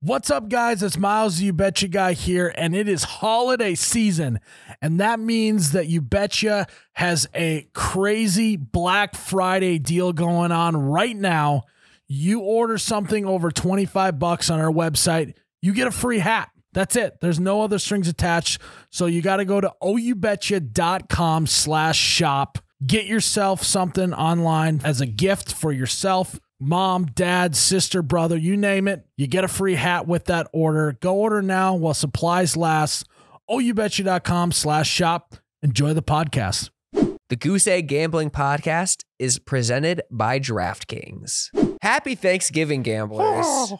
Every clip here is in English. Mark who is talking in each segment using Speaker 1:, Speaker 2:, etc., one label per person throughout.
Speaker 1: What's up, guys? It's Miles, You Betcha Guy here, and it is holiday season, and that means that You Betcha has a crazy Black Friday deal going on right now. You order something over $25 on our website, you get a free hat. That's it. There's no other strings attached, so you got to go to oubetcha.com/shop. Get yourself something online as a gift for yourself. Mom, dad, sister, brother, you name it. You get a free hat with that order. Go order now while supplies last. oubetcha.com/shop. Enjoy the podcast.
Speaker 2: The Goose Egg Gambling Podcast is presented by DraftKings. Happy Thanksgiving, gamblers.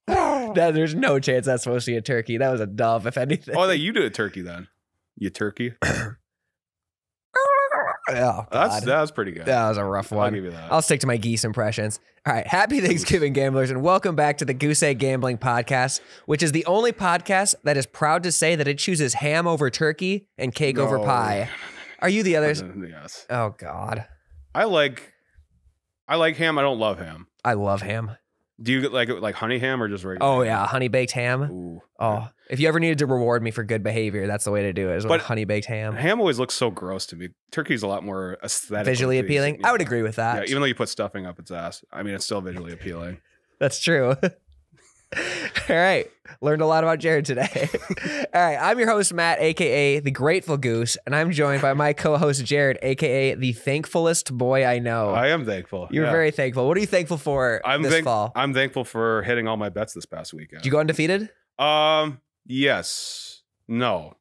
Speaker 2: There's no chance that's supposed to be a turkey. That was a dove, if anything.
Speaker 3: Oh, you do a turkey then. You turkey.
Speaker 2: Oh,
Speaker 3: that was pretty good.
Speaker 2: That was a rough one.
Speaker 3: I'll give you that.
Speaker 2: I'll stick to my geese impressions. All right. Happy Thanksgiving, gamblers, and welcome back to the Goose Egg Gambling Podcast, which is the only podcast that is proud to say that it chooses ham over turkey and cake over pie. Are you the others?
Speaker 3: Yes.
Speaker 2: Oh, God.
Speaker 3: I like ham. I don't love ham.
Speaker 2: I love ham.
Speaker 3: Do you like it like honey ham or just regular?
Speaker 2: Oh, yeah. Honey baked ham.
Speaker 3: Ooh.
Speaker 2: Oh, if you ever needed to reward me for good behavior, that's the way to do it, is with honey baked ham.
Speaker 3: Ham always looks so gross to me. Turkey's a lot more aesthetic.
Speaker 2: Visually appealing?
Speaker 3: Yeah.
Speaker 2: I would agree with that.
Speaker 3: Yeah, even though you put stuffing up its ass. I mean, it's still visually appealing.
Speaker 2: That's true. All right. Learned a lot about Jerrod today. All right. I'm your host, Matt, a.k.a. The Grateful Goose, and I'm joined by my co-host, Jerrod, a.k.a. The Thankfulest Boy I Know.
Speaker 3: I am thankful.
Speaker 2: You're very thankful. What are you thankful for this fall?
Speaker 3: I'm thankful for hitting all my bets this past weekend.
Speaker 2: Did you go undefeated?
Speaker 3: Yes. No.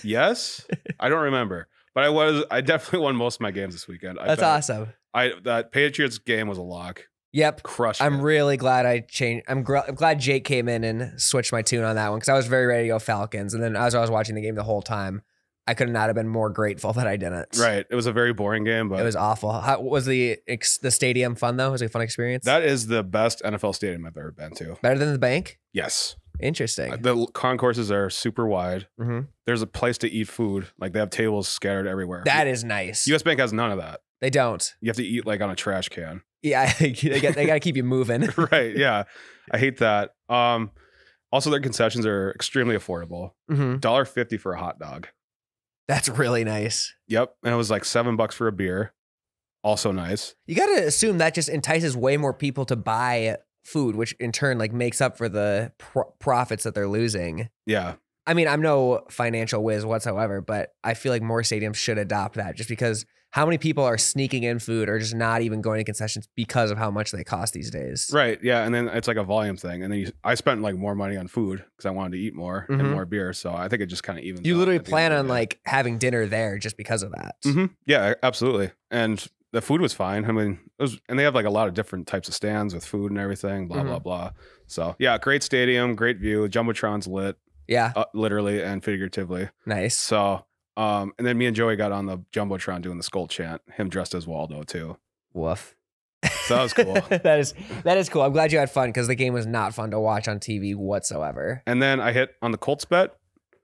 Speaker 3: Yes? I don't remember. But I definitely won most of my games this weekend.
Speaker 2: That's awesome.
Speaker 3: That Patriots game was a lock.
Speaker 2: Yep.
Speaker 3: Crushed
Speaker 2: I'm
Speaker 3: it.
Speaker 2: really glad I changed. I'm glad Jake came in and switched my tune on that one because I was very ready to go Falcons. And then as I was watching the game the whole time, I could not have been more grateful that I didn't.
Speaker 3: Right. It was a very boring game, but
Speaker 2: it was awful. How was the stadium fun though? Was it a fun experience?
Speaker 3: That is the best NFL stadium I've ever been to.
Speaker 2: Better than the bank?
Speaker 3: Yes.
Speaker 2: Interesting.
Speaker 3: The concourses are super wide.
Speaker 2: Mm-hmm.
Speaker 3: There's a place to eat food. Like they have tables scattered everywhere.
Speaker 2: That is nice.
Speaker 3: US Bank has none of that.
Speaker 2: They don't.
Speaker 3: You have to eat like on a trash can.
Speaker 2: Yeah, they got to keep you moving.
Speaker 3: Right. Yeah. I hate that. Also, their concessions are extremely affordable.
Speaker 2: Mm-hmm.
Speaker 3: $1.50 for a hot dog.
Speaker 2: That's really nice.
Speaker 3: Yep. And it was like $7 for a beer. Also nice.
Speaker 2: You got to assume that just entices way more people to buy food, which in turn like makes up for the profits that they're losing.
Speaker 3: Yeah.
Speaker 2: I mean, I'm no financial whiz whatsoever, but I feel like more stadiums should adopt that just because how many people are sneaking in food or just not even going to concessions because of how much they cost these days.
Speaker 3: Right. Yeah. And then it's like a volume thing. And then I spent like more money on food because I wanted to eat more and more beer. So I think it just kind of evens.
Speaker 2: You literally plan on like having dinner there just because of that.
Speaker 3: Mm-hmm. Yeah, absolutely. And the food was fine. I mean, and they have like a lot of different types of stands with food and everything, blah, blah, blah. So yeah, great stadium, great view. Jumbotron's lit.
Speaker 2: Yeah.
Speaker 3: Literally and figuratively.
Speaker 2: Nice.
Speaker 3: So, and then me and Joey got on the Jumbotron doing the Skull chant, him dressed as Waldo too.
Speaker 2: Woof.
Speaker 3: So that was cool.
Speaker 2: that is cool. I'm glad you had fun because the game was not fun to watch on TV whatsoever.
Speaker 3: And then I hit on the Colts bet.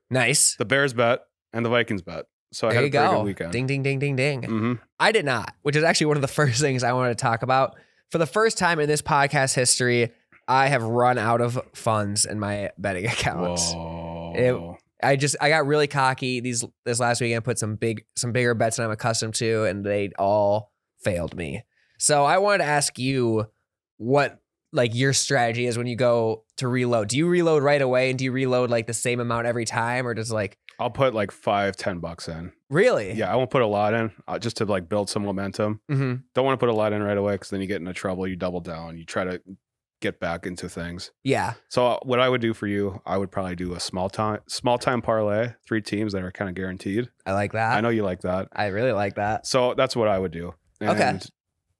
Speaker 2: Nice.
Speaker 3: The Bears bet and the Vikings bet. So I
Speaker 2: there
Speaker 3: had
Speaker 2: you
Speaker 3: a pretty
Speaker 2: go.
Speaker 3: good weekend.
Speaker 2: Ding, ding, ding, ding, ding.
Speaker 3: Mm-hmm.
Speaker 2: I did not, which is actually one of the first things I wanted to talk about. For the first time in this podcast history, I have run out of funds in my betting accounts.
Speaker 3: Whoa.
Speaker 2: I got really cocky this last weekend, put some bigger bets than I'm accustomed to, and they all failed me. So I wanted to ask you what like your strategy is when you go to reload. Do you reload right away and do you reload like the same amount every time, or does like
Speaker 3: I'll put like $5-10 in.
Speaker 2: Really?
Speaker 3: Yeah, I won't put a lot in just to like build some momentum.
Speaker 2: Mm-hmm.
Speaker 3: Don't want to put a lot in right away because then you get into trouble. You double down. You try to get back into things.
Speaker 2: Yeah.
Speaker 3: So what I would do for you, I would probably do a small time parlay, 3 teams that are kind of guaranteed.
Speaker 2: I like that.
Speaker 3: I know you like that.
Speaker 2: I really like that.
Speaker 3: So that's what I would do. And
Speaker 2: okay.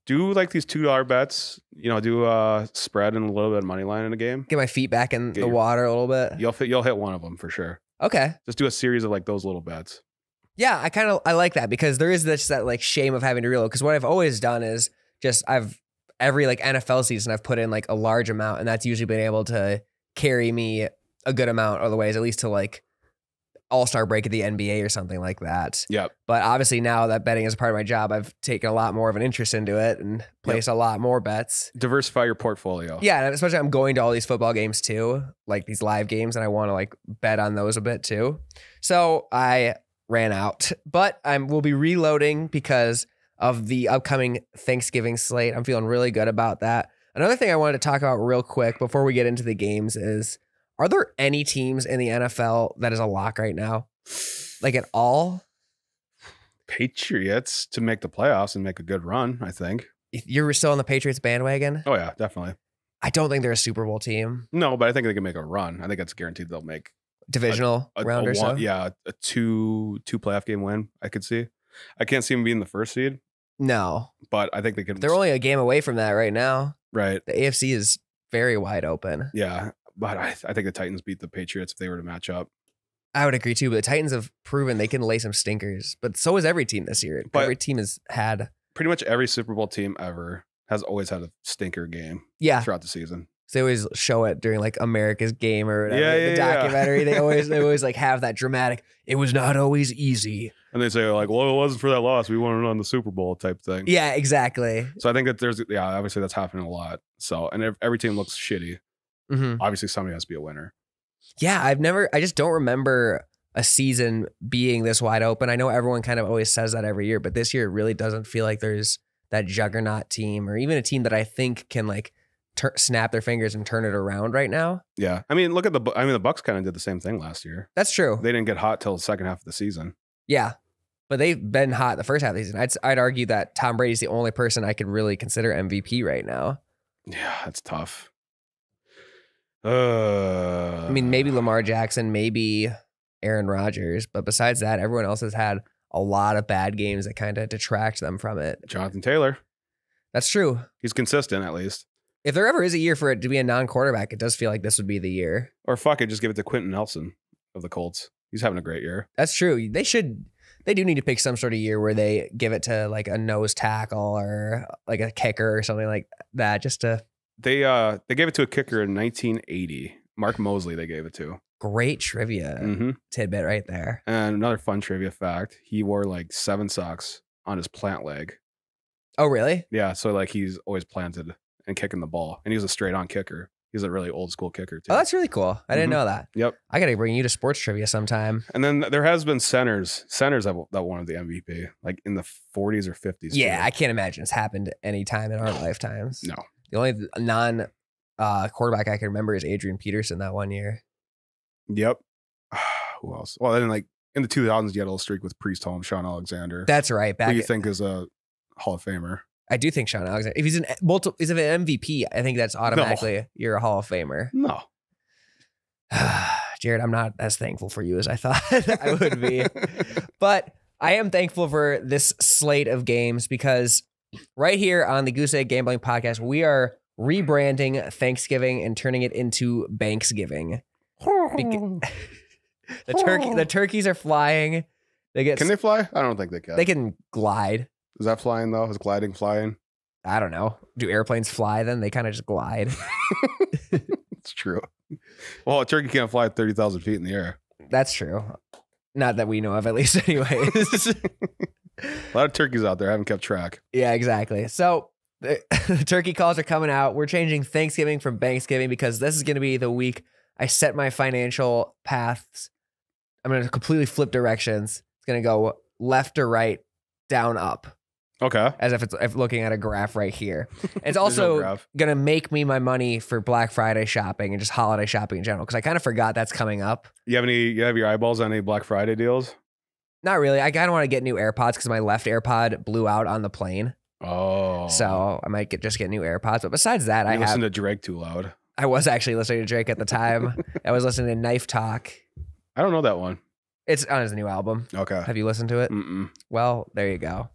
Speaker 3: Do like these $2 bets. Do a spread and a little bit of money line in a game.
Speaker 2: Get my feet back in the water a little bit.
Speaker 3: You'll hit one of them for sure.
Speaker 2: Okay.
Speaker 3: Just do a series of like those little bets.
Speaker 2: Yeah, I like that because there is that like shame of having to reload. Because what I've always done is just every like NFL season I've put in like a large amount, and that's usually been able to carry me a good amount of the ways, at least to like All-Star break of the NBA or something like that.
Speaker 3: Yep.
Speaker 2: But obviously now that betting is a part of my job, I've taken a lot more of an interest into it and placed a lot more bets.
Speaker 3: Diversify your portfolio.
Speaker 2: Yeah, and especially I'm going to all these football games too, like these live games, and I want to like bet on those a bit too. So I ran out, but we'll be reloading because of the upcoming Thanksgiving slate. I'm feeling really good about that. Another thing I wanted to talk about real quick before we get into the games is, are there any teams in the NFL that is a lock right now? Like at all?
Speaker 3: Patriots to make the playoffs and make a good run, I think.
Speaker 2: You're still on the Patriots bandwagon?
Speaker 3: Oh, yeah, definitely.
Speaker 2: I don't think they're a Super Bowl team.
Speaker 3: No, but I think they can make a run. I think it's guaranteed they'll make
Speaker 2: Divisional round or so?
Speaker 3: Yeah, a two playoff game win, I could see. I can't see them being the first seed.
Speaker 2: No.
Speaker 3: But I think they can.
Speaker 2: They're only a game away from that right now.
Speaker 3: Right.
Speaker 2: The AFC is very wide open.
Speaker 3: Yeah. But I think the Titans beat the Patriots if they were to match up.
Speaker 2: I would agree too, but the Titans have proven they can lay some stinkers. But so has every team this year.
Speaker 3: But
Speaker 2: every team has had...
Speaker 3: Pretty much every Super Bowl team ever has always had a stinker game throughout the season.
Speaker 2: So they always show it during like America's Game or whatever,
Speaker 3: the
Speaker 2: documentary. They always like have that dramatic, it was not always easy.
Speaker 3: And they say like, well, it wasn't for that loss. We won it on the Super Bowl type thing.
Speaker 2: Yeah, exactly.
Speaker 3: So I think that obviously that's happening a lot. So, and every team looks shitty.
Speaker 2: Mm-hmm.
Speaker 3: Obviously somebody has to be a winner.
Speaker 2: Yeah, I just don't remember a season being this wide open. I know everyone kind of always says that every year, but this year it really doesn't feel like there's that juggernaut team or even a team that I think can like snap their fingers and turn it around right now.
Speaker 3: Yeah. I mean, look at the Bucs kind of did the same thing last year.
Speaker 2: That's true.
Speaker 3: They didn't get hot till the second half of the season.
Speaker 2: Yeah. But they've been hot the first half of the season. I'd argue that Tom Brady's the only person I could really consider MVP right now.
Speaker 3: Yeah, that's tough.
Speaker 2: I mean, maybe Lamar Jackson, maybe Aaron Rodgers, but besides that, everyone else has had a lot of bad games that kind of detract them from it.
Speaker 3: Jonathan Taylor.
Speaker 2: That's true.
Speaker 3: He's consistent at least.
Speaker 2: If there ever is a year for it to be a non-quarterback, it does feel like this would be the year.
Speaker 3: Or fuck it, just give it to Quentin Nelson of the Colts. He's having a great year.
Speaker 2: That's true. They do need to pick some sort of year where they give it to like a nose tackle or like a kicker or something like that, just to.
Speaker 3: They gave it to a kicker in 1980. Mark Mosley they gave it to.
Speaker 2: Great trivia tidbit right there.
Speaker 3: And another fun trivia fact, he wore like 7 socks on his plant leg.
Speaker 2: Oh, really?
Speaker 3: Yeah, so like he's always planted and kicking the ball. And he was a straight on kicker. He's a really old school kicker too.
Speaker 2: Oh, that's really cool. I didn't know that.
Speaker 3: Yep.
Speaker 2: I got to bring you to sports trivia sometime.
Speaker 3: And then there has been centers that won the MVP like in the 40s or 50s.
Speaker 2: Yeah,
Speaker 3: too.
Speaker 2: I can't imagine it's happened any time in our lifetimes.
Speaker 3: No.
Speaker 2: The only quarterback I can remember is Adrian Peterson that one year.
Speaker 3: Yep. Who else? Well, then like in the 2000s, you had a little streak with Priest Holmes, Sean Alexander.
Speaker 2: That's right.
Speaker 3: Who you think is a Hall of Famer?
Speaker 2: I do think Sean Alexander. If he's an MVP, I think that's automatically you're a Hall of Famer.
Speaker 3: No.
Speaker 2: Jerrod, I'm not as thankful for you as I thought I would be. But I am thankful for this slate of games because right here on the Goose Egg Gambling Podcast, we are rebranding Thanksgiving and turning it into Banksgiving. The turkeys are flying.
Speaker 3: Can they fly? I don't think they can.
Speaker 2: They can glide.
Speaker 3: Is that flying though? Is gliding flying?
Speaker 2: I don't know. Do airplanes fly then? They kind of just glide.
Speaker 3: It's true. Well, a turkey can't fly at 30,000 feet in the air.
Speaker 2: That's true. Not that we know of, at least anyways.
Speaker 3: A lot of turkeys out there. I haven't kept track.
Speaker 2: Yeah, exactly. So the turkey calls are coming out. We're changing Thanksgiving from Banksgiving because this is going to be the week I set my financial paths. I'm going to completely flip directions. It's going to go left to right, down, up.
Speaker 3: Okay.
Speaker 2: As if looking at a graph right here. It's also going to make me my money for Black Friday shopping and just holiday shopping in general because I kind of forgot that's coming up.
Speaker 3: You have your eyeballs on any Black Friday deals?
Speaker 2: Not really. I kind of want to get new AirPods because my left AirPod blew out on the plane.
Speaker 3: Oh.
Speaker 2: So I might just get new AirPods. But besides that,
Speaker 3: I listen to Drake too loud.
Speaker 2: I was actually listening to Drake at the time. I was listening to Knife Talk.
Speaker 3: I don't know that one.
Speaker 2: It's on his new album.
Speaker 3: Okay.
Speaker 2: Have you listened to it?
Speaker 3: Mm-mm.
Speaker 2: Well, there you go.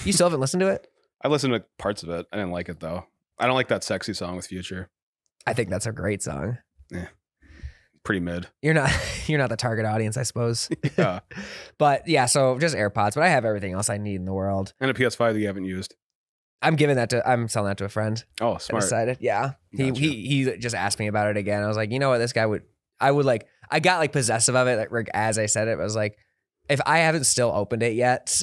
Speaker 2: You still haven't listened to it?
Speaker 3: I listened to parts of it. I didn't like it though. I don't like that sexy song with Future.
Speaker 2: I think that's a great song.
Speaker 3: Yeah. Pretty mid.
Speaker 2: You're not the target audience, I suppose.
Speaker 3: Yeah.
Speaker 2: But yeah, so just AirPods, but I have everything else I need in the world.
Speaker 3: And a PS5 that you haven't used.
Speaker 2: I'm selling that to a friend.
Speaker 3: Oh, smart.
Speaker 2: I decided, yeah.
Speaker 3: Gotcha.
Speaker 2: He just asked me about it again. I was like, you know what, I I got like possessive of it. Like as I said it, I was like, if I haven't still opened it yet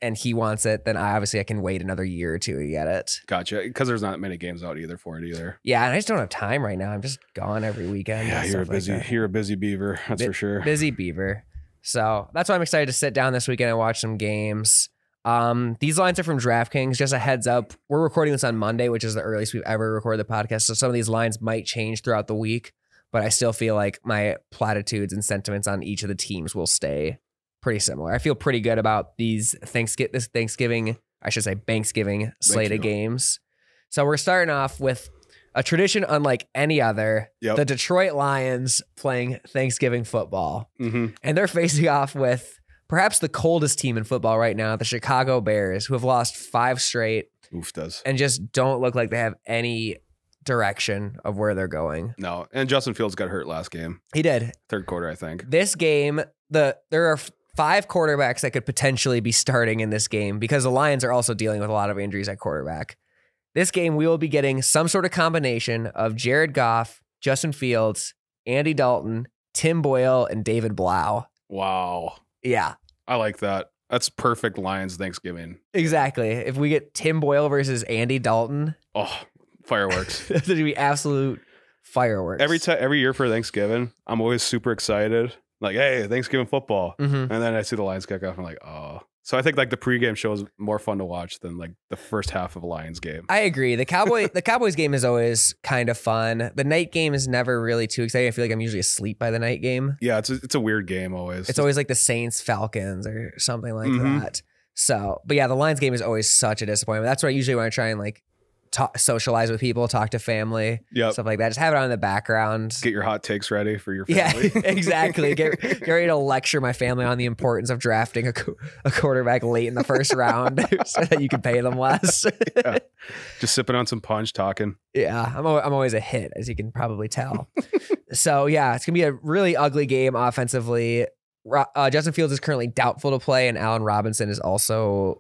Speaker 2: and he wants it, then I can wait another year or two to get it.
Speaker 3: Gotcha. Because there's not many games out either for it either.
Speaker 2: Yeah, and I just don't have time right now. I'm just gone every weekend.
Speaker 3: Yeah, you're a busy beaver. That's for sure.
Speaker 2: Busy beaver. So that's why I'm excited to sit down this weekend and watch some games. These lines are from DraftKings. Just a heads up, we're recording this on Monday, which is the earliest we've ever recorded the podcast. So some of these lines might change throughout the week, but I still feel like my platitudes and sentiments on each of the teams will stay pretty similar. I feel pretty good about this Banksgiving slate of games. So we're starting off with a tradition unlike any other.
Speaker 3: Yep.
Speaker 2: The Detroit Lions playing Thanksgiving football.
Speaker 3: Mm-hmm.
Speaker 2: And they're facing off with perhaps the coldest team in football right now, the Chicago Bears, who have lost 5 straight.
Speaker 3: Oof, does.
Speaker 2: And just don't look like they have any direction of where they're going.
Speaker 3: No. And Justin Fields got hurt last game.
Speaker 2: He did.
Speaker 3: Third quarter, I think.
Speaker 2: This game, there are 5 quarterbacks that could potentially be starting in this game because the Lions are also dealing with a lot of injuries at quarterback. This game, we will be getting some sort of combination of Jared Goff, Justin Fields, Andy Dalton, Tim Boyle, and David Blau.
Speaker 3: Wow.
Speaker 2: Yeah.
Speaker 3: I like that. That's perfect Lions Thanksgiving.
Speaker 2: Exactly. If we get Tim Boyle versus Andy Dalton.
Speaker 3: Oh, fireworks.
Speaker 2: That's going to be absolute fireworks.
Speaker 3: Every year for Thanksgiving, I'm always super excited. Like, hey, Thanksgiving football.
Speaker 2: Mm-hmm.
Speaker 3: And then I see the Lions kick off. I'm like, oh. So I think like the pregame show is more fun to watch than like the first half of a Lions game.
Speaker 2: I agree. The Cowboys game is always kind of fun. The night game is never really too exciting. I feel like I'm usually asleep by the night game.
Speaker 3: Yeah, it's a weird game always.
Speaker 2: It's always like the Saints Falcons or something like that. So, but yeah, the Lions game is always such a disappointment. That's what I usually want to try and like socialize with people, talk to family, stuff like that. Just have it on in the background.
Speaker 3: Get your hot takes ready for your family.
Speaker 2: Yeah, exactly. Get ready to lecture my family on the importance of drafting a quarterback late in the first round so that you can pay them less.
Speaker 3: Yeah. Just sipping on some punch, talking.
Speaker 2: Yeah, I'm always a hit, as you can probably tell. So yeah, it's gonna be a really ugly game offensively. Justin Fields is currently doubtful to play, and Allen Robinson is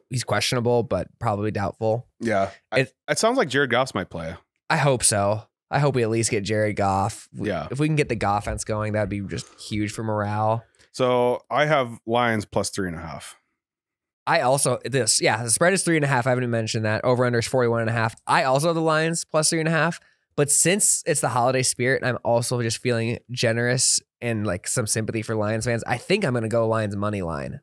Speaker 2: he's questionable, but probably doubtful.
Speaker 3: Yeah. It sounds like Jared Goff might play.
Speaker 2: I hope so. I hope we at least get Jared Goff.
Speaker 3: Yeah.
Speaker 2: If we can get the Goff offense going, that'd be just huge for morale.
Speaker 3: So I have Lions plus 3.5.
Speaker 2: The spread is 3.5. I haven't even mentioned that. Over under is 41.5. I also have the Lions plus 3.5. But since it's the holiday spirit, and I'm also just feeling generous and like some sympathy for Lions fans, I think I'm going to go Lions money line.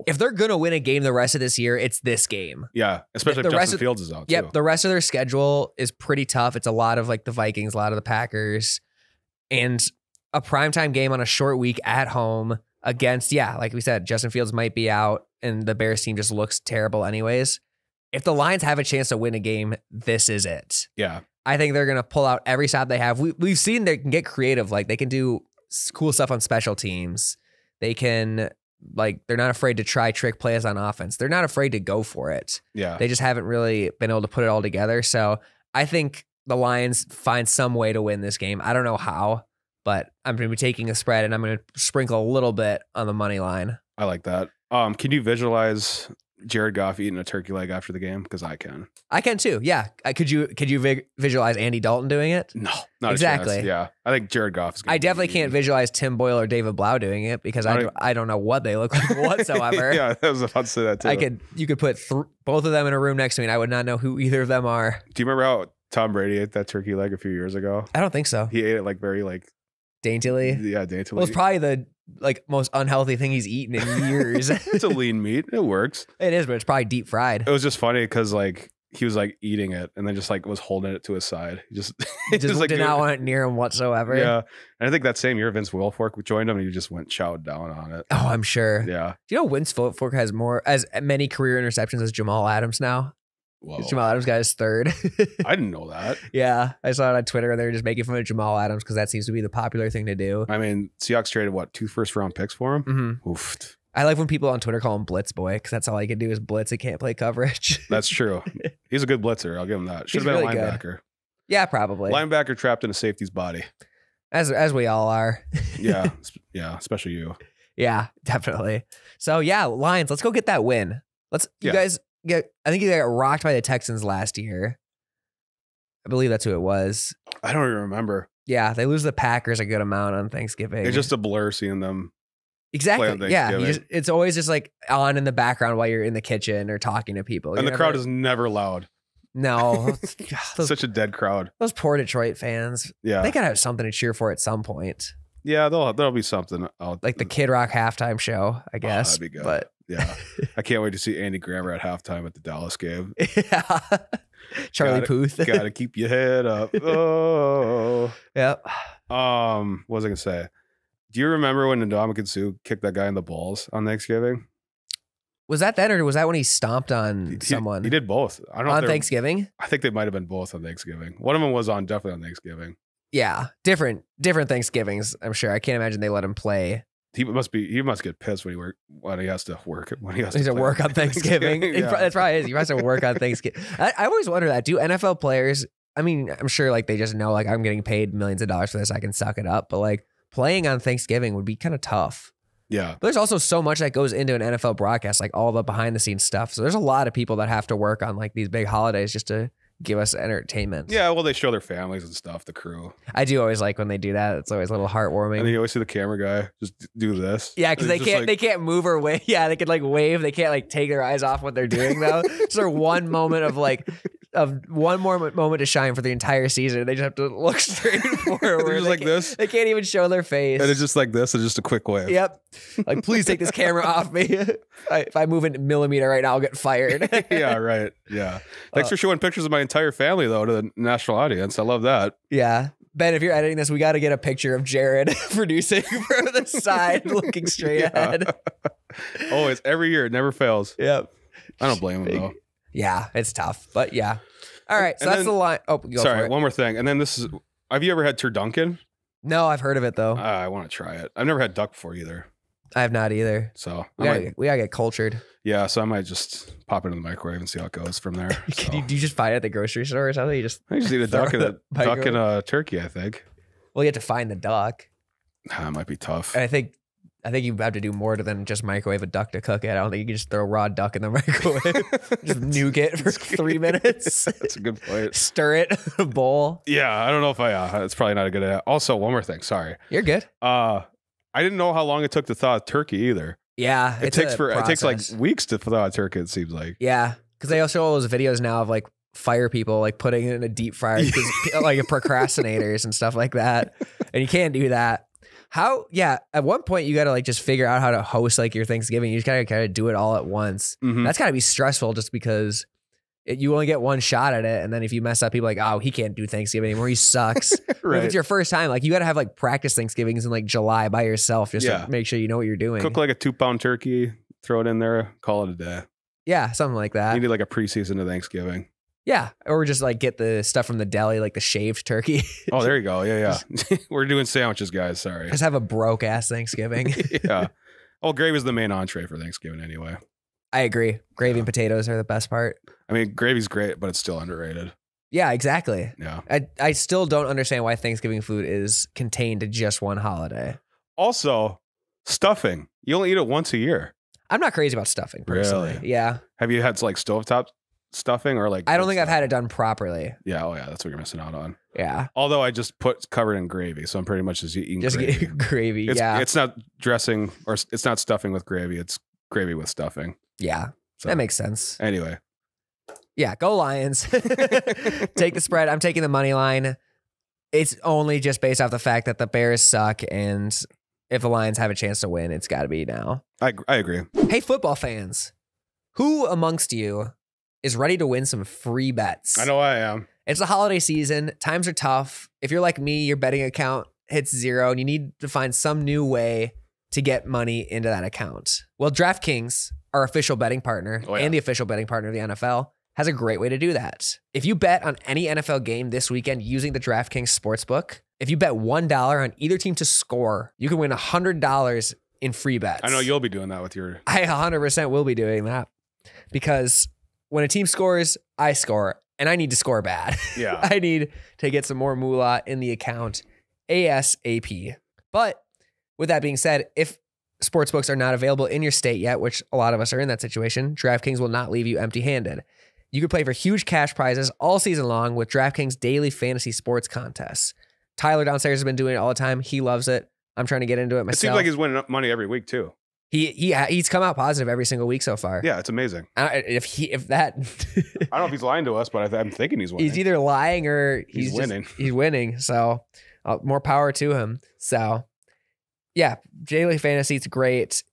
Speaker 2: If they're going to win a game the rest of this year, it's this game.
Speaker 3: Yeah, especially if Justin Fields is out too.
Speaker 2: Yep, the rest of their schedule is pretty tough. It's a lot of like the Vikings, a lot of the Packers, and a primetime game on a short week at home against, like we said, Justin Fields might be out and the Bears team just looks terrible anyways. If the Lions have a chance to win a game, this is it.
Speaker 3: Yeah.
Speaker 2: I think they're going to pull out every stop they have. We've seen they can get creative. Like they can do cool stuff on special teams. They can, like, they're not afraid to try trick plays on offense. They're not afraid to go for it.
Speaker 3: Yeah.
Speaker 2: They just haven't really been able to put it all together. So I think the Lions find some way to win this game. I don't know how, but I'm going to be taking a spread and I'm going to sprinkle a little bit on the money line.
Speaker 3: I like that. Can you visualize Jared Goff eating a turkey leg after the game? Because I can.
Speaker 2: I can too. Yeah. Could you visualize Andy Dalton doing it?
Speaker 3: No, not
Speaker 2: exactly.
Speaker 3: A chance. Yeah, I think Jared Goff is.
Speaker 2: I definitely can't visualize Tim Boyle or David Blau doing it because I don't know what they look like whatsoever.
Speaker 3: Yeah, I was about to say that too.
Speaker 2: You could put both of them in a room next to me and I would not know who either of them are.
Speaker 3: Do you remember how Tom Brady ate that turkey leg a few years ago?
Speaker 2: I don't think so.
Speaker 3: He ate it like very like
Speaker 2: daintily.
Speaker 3: Yeah, daintily.
Speaker 2: Well, it's probably the most unhealthy thing he's eaten in years.
Speaker 3: It's a lean meat. It works.
Speaker 2: It is, but it's probably deep fried.
Speaker 3: It was just funny because like he was like eating it and then just like was holding it to his side. He just
Speaker 2: like, did not want it near him whatsoever.
Speaker 3: Yeah. And I think that same year Vince Wilfork joined him and he just went chowed down on it.
Speaker 2: Oh, I'm sure.
Speaker 3: Yeah.
Speaker 2: Do you know Vince Wilfork has as many career interceptions as Jamal Adams now?
Speaker 3: Whoa.
Speaker 2: Jamal Adams got his third.
Speaker 3: I didn't know that.
Speaker 2: Yeah. I saw it on Twitter and they were just making fun of Jamal Adams because that seems to be the popular thing to do.
Speaker 3: I mean, Seahawks traded 2 first-round picks for him?
Speaker 2: Mm-hmm.
Speaker 3: Oof.
Speaker 2: I like when people on Twitter call him Blitz Boy because that's all he can do is blitz. He can't play coverage.
Speaker 3: That's true. He's a good blitzer. I'll give him that. Should have been really a linebacker. Good.
Speaker 2: Yeah, probably.
Speaker 3: Linebacker trapped in a safety's body.
Speaker 2: As we all are.
Speaker 3: Yeah. Yeah. Especially you.
Speaker 2: Yeah, definitely. So yeah, Lions, let's go get that win. You guys I think you got rocked by the Texans last year. I believe that's who it was.
Speaker 3: I don't even remember.
Speaker 2: Yeah, they lose the Packers a good amount on Thanksgiving.
Speaker 3: It's just a blur seeing them.
Speaker 2: Exactly. Yeah. It's always just like on in the background while you're in the kitchen or talking to people.
Speaker 3: And the crowd is never loud.
Speaker 2: No.
Speaker 3: Such a dead crowd.
Speaker 2: Those poor Detroit fans.
Speaker 3: Yeah.
Speaker 2: They got to have something to cheer for at some point.
Speaker 3: Yeah, there'll be something out.
Speaker 2: Like the Kid Rock halftime show, I guess.
Speaker 3: That'd be good.
Speaker 2: But
Speaker 3: yeah. I can't wait to see Andy Grammer at halftime at the Dallas game.
Speaker 2: Yeah. Charlie Puth.
Speaker 3: Gotta keep your head up. Oh.
Speaker 2: Yep.
Speaker 3: What was I gonna say? Do you remember when Ndamukong Suh kicked that guy in the balls on Thanksgiving?
Speaker 2: Was that then, or was that when he stomped on someone?
Speaker 3: He did both. I don't know
Speaker 2: on Thanksgiving.
Speaker 3: I think they might have been both on Thanksgiving. One of them was definitely on Thanksgiving.
Speaker 2: Yeah, different Thanksgivings. I'm sure. I can't imagine they let him play.
Speaker 3: He must get pissed when he has to work
Speaker 2: on Thanksgiving.
Speaker 3: Yeah.
Speaker 2: That's probably is. He has to work on Thanksgiving. I always wonder that. Do NFL players? I mean, I'm sure like they just know like I'm getting paid millions of dollars for this. I can suck it up. But like playing on Thanksgiving would be kind of tough.
Speaker 3: Yeah.
Speaker 2: But there's also so much that goes into an NFL broadcast, like all the behind the scenes stuff. So there's a lot of people that have to work on like these big holidays just to give us entertainment.
Speaker 3: Yeah, well, they show their families and stuff, the crew.
Speaker 2: I do always like when they do that. It's always a little heartwarming.
Speaker 3: And then you always see the camera guy just do this.
Speaker 2: Yeah, because they can't move or wave. Yeah, they can like wave. They can't like take their eyes off what they're doing though. So one moment of one more moment to shine for the entire season. They just have to look straight forward.
Speaker 3: They're just like this.
Speaker 2: They can't even show their face.
Speaker 3: And it's just like this. It's just a quick wave.
Speaker 2: Yep. Like, please take this camera off me. If I move in a millimeter right now, I'll get fired.
Speaker 3: Yeah, right. Yeah. Thanks for showing pictures of my entire family, though, to the national audience. I love that.
Speaker 2: Yeah. Ben, if you're editing this, we got to get a picture of Jerrod producing from the side, looking straight ahead.
Speaker 3: Always. Every year. It never fails.
Speaker 2: Yep.
Speaker 3: I don't blame him, though.
Speaker 2: Yeah, it's tough. But yeah. All right. So that's the line. Oh, go
Speaker 3: sorry.
Speaker 2: for it.
Speaker 3: One more thing. And then have you ever had turducken?
Speaker 2: No, I've heard of it, though.
Speaker 3: I want to try it. I've never had duck before either.
Speaker 2: I have not either.
Speaker 3: So
Speaker 2: we gotta get cultured.
Speaker 3: Yeah, so I might just pop it in the microwave and see how it goes from there.
Speaker 2: Do you just find it at the grocery store or something?
Speaker 3: I just eat a duck and a turkey, I think.
Speaker 2: Well, you have to find the duck.
Speaker 3: It might be tough.
Speaker 2: And I think you have to do more than just microwave a duck to cook it. I don't think you can just throw raw duck in the microwave. Just nuke it for 3 minutes.
Speaker 3: That's a good point.
Speaker 2: Stir it in a bowl.
Speaker 3: Yeah, I don't know if it's probably not a good idea. Also, one more thing. Sorry.
Speaker 2: You're good.
Speaker 3: I didn't know how long it took to thaw a turkey either.
Speaker 2: Yeah,
Speaker 3: it takes like weeks to thaw a turkey. It seems like.
Speaker 2: Yeah, because they also show all those videos now of like fire people like putting it in a deep fryer because like procrastinators and stuff like that, and you can't do that. How? Yeah, at one point you got to like just figure out how to host like your Thanksgiving. You just gotta kind of do it all at once.
Speaker 3: Mm-hmm.
Speaker 2: That's gotta be stressful just because. You only get one shot at it, and then if you mess up, people are like, oh, he can't do Thanksgiving anymore. He sucks.
Speaker 3: Right.
Speaker 2: If it's your first time, like you got to have like practice Thanksgivings in like July by yourself just to make sure you know what you're doing.
Speaker 3: Cook like a 2-pound turkey, throw it in there, call it a day.
Speaker 2: Yeah, something like that.
Speaker 3: You need like a preseason of Thanksgiving.
Speaker 2: Yeah, or just like get the stuff from the deli, like the shaved turkey.
Speaker 3: Oh, there you go. Yeah. We're doing sandwiches, guys. Sorry.
Speaker 2: Just have a broke ass Thanksgiving.
Speaker 3: Yeah. Well, gravy is the main entree for Thanksgiving anyway.
Speaker 2: I agree. Gravy and potatoes are the best part.
Speaker 3: I mean, gravy's great, but it's still underrated.
Speaker 2: Yeah, exactly.
Speaker 3: Yeah.
Speaker 2: I still don't understand why Thanksgiving food is contained to just one holiday.
Speaker 3: Also, stuffing. You only eat it once a year.
Speaker 2: I'm not crazy about stuffing, personally.
Speaker 3: Really?
Speaker 2: Yeah.
Speaker 3: Have you had like stovetop stuffing or like?
Speaker 2: I don't think I've had it done properly.
Speaker 3: Yeah. Oh, yeah. That's what you're missing out on.
Speaker 2: Yeah.
Speaker 3: Although I just covered in gravy, so I'm pretty much just eating gravy.
Speaker 2: Gravy.
Speaker 3: It's not dressing or it's not stuffing with gravy. It's gravy with stuffing.
Speaker 2: Yeah.
Speaker 3: So,
Speaker 2: that makes sense.
Speaker 3: Anyway.
Speaker 2: Yeah, go Lions. Take the spread. I'm taking the money line. It's only just based off the fact that the Bears suck, and if the Lions have a chance to win, it's got to be now.
Speaker 3: I agree.
Speaker 2: Hey, football fans, who amongst you is ready to win some free bets?
Speaker 3: I know I am.
Speaker 2: It's the holiday season. Times are tough. If you're like me, your betting account hits zero, and you need to find some new way to get money into that account. Well, DraftKings, our official betting partner and the official betting partner of the NFL, has a great way to do that. If you bet on any NFL game this weekend using the DraftKings Sportsbook, if you bet $1 on either team to score, you can win $100 in free bets.
Speaker 3: I know you'll be doing that with your...
Speaker 2: I 100% will be doing that because when a team scores, I score, and I need to score bad.
Speaker 3: Yeah.
Speaker 2: I need to get some more moolah in the account ASAP. But with that being said, if sportsbooks are not available in your state yet, which a lot of us are in that situation, DraftKings will not leave you empty-handed. You can play for huge cash prizes all season long with DraftKings daily fantasy sports contests. Tyler downstairs has been doing it all the time. He loves it. I'm trying to get into it myself.
Speaker 3: It seems like he's winning money every week too.
Speaker 2: He's come out positive every single week so far.
Speaker 3: Yeah, it's amazing.
Speaker 2: If that,
Speaker 3: I don't know if he's lying to us, but I'm thinking he's winning.
Speaker 2: He's either lying or he's
Speaker 3: winning.
Speaker 2: He's winning. So more power to him. So yeah, Daily Fantasy, it's great.